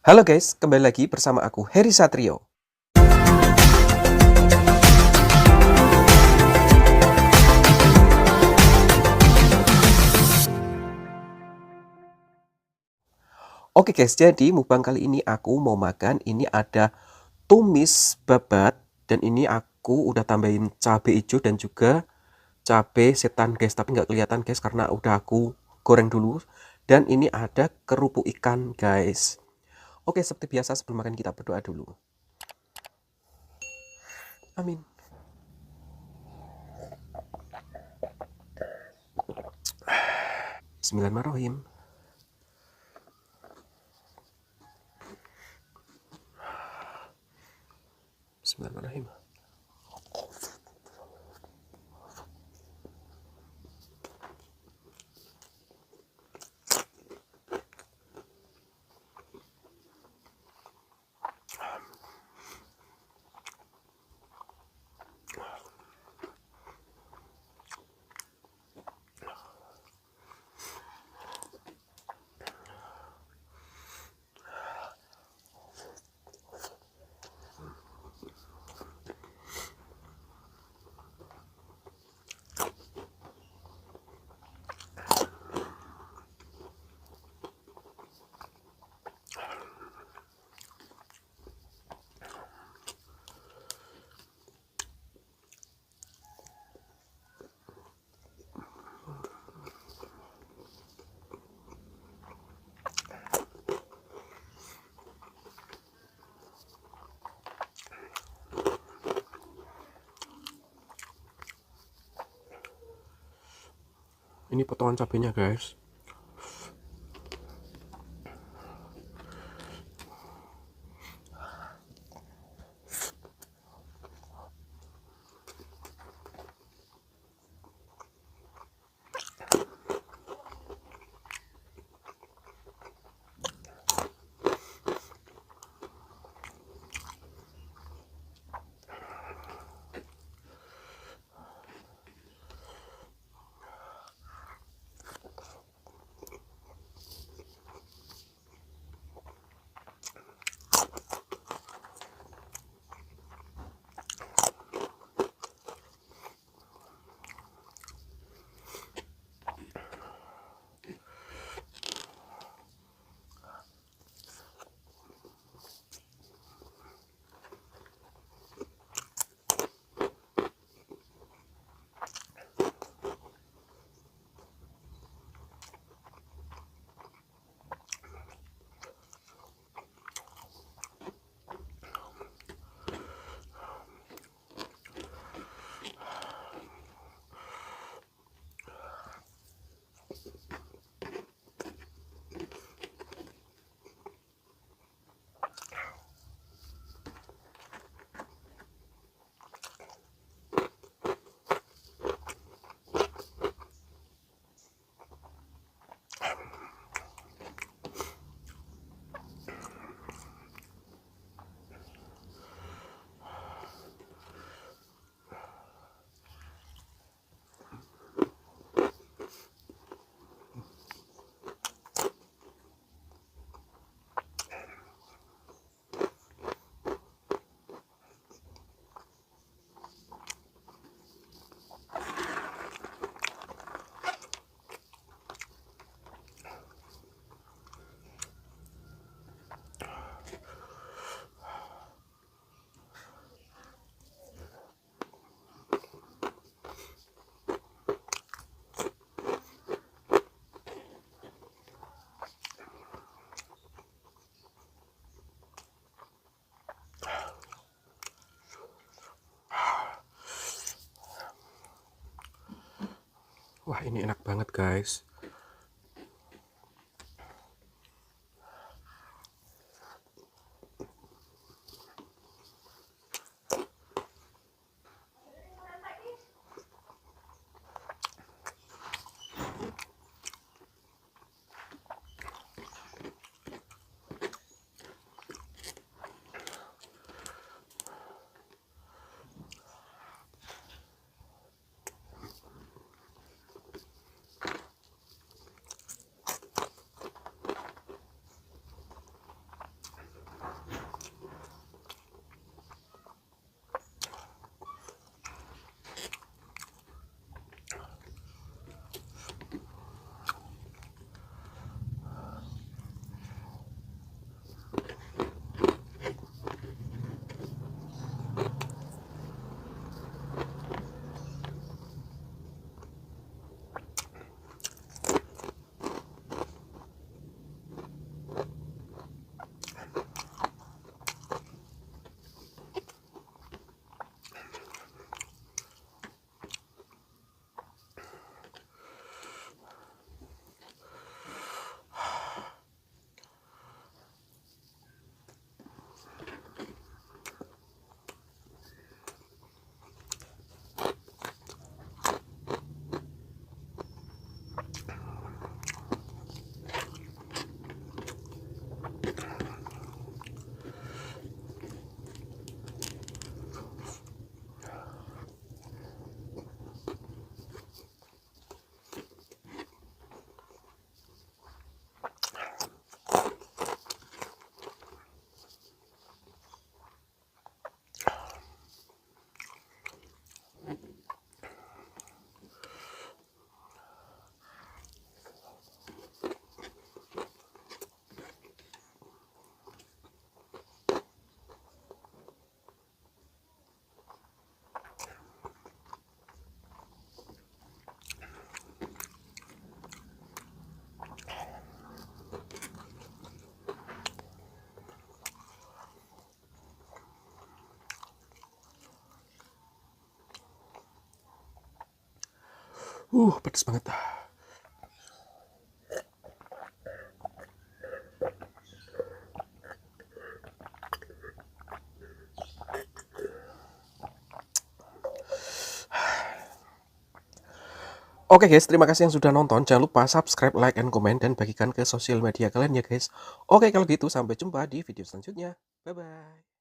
Halo guys, kembali lagi bersama aku Heri Satrio. Oke guys, jadi mukbang kali ini aku mau makan, ini ada tumis babat, dan ini aku udah tambahin cabai hijau dan juga cabai setan guys, tapi nggak kelihatan guys karena udah aku goreng dulu. Dan ini ada kerupuk ikan guys. Oke, seperti biasa sebelum makan kita berdoa dulu. Amin. Bismillahirrahmanirrahim. Bismillahirrahmanirrahim. Ini potongan cabenya guys. Wah, ini enak banget guys. Pedes banget. Oke guys, terima kasih yang sudah nonton. Jangan lupa subscribe, like, and comment, dan bagikan ke sosial media kalian ya guys. Oke, kalau gitu sampai jumpa di video selanjutnya. Bye-bye.